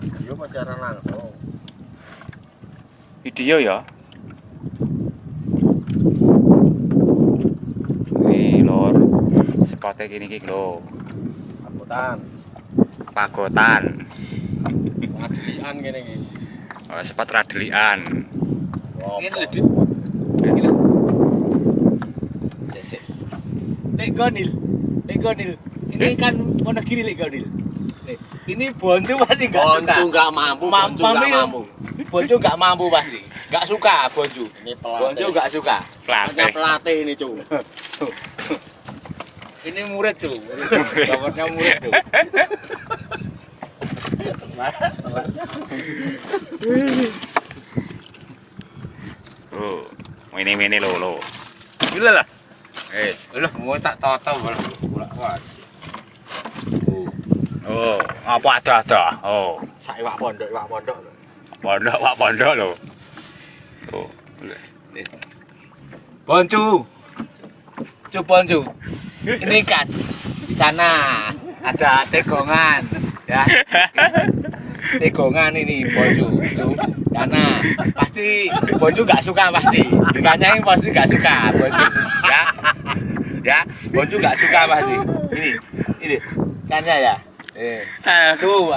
Video pacaran langsung. Video ya. Wih lor, spotnya gini gini lo. Angkutan. Pagotan. Pengadilan gini gini. Oh, spot radelian. Ini lho, Dit. Ini lho. Sik. Lek Gonil. Ini kan Wonogiri Lek Gonil. Nih, ini Boncu pasti enggak suka. Boncu nggak mampu. Boncu nggak mampu. Boncu enggak mampu pasti. Enggak suka Boncu. Ini pelatih. Boncu enggak suka. Hanya Pelatih. pelatih ini cu. Ini murid tuh. Dapatnya murid tuh. Oh, ini lo. Gila lah. Wes. Lah, mau tak tahu bolak-balik. Oh, apa ada? Oh, Sak iwak pondok lho. pondok lo. Oh, Boncu. Boncu. Ini kan di sana ada tegongan, ya. Tegongan ini Boncu. Tuh, sana pasti Boncu nggak suka pasti. Ditanyain pasti nggak suka Boncu, ya. Ya, Boncu nggak suka pasti. Ini, tanya ya. Tuh.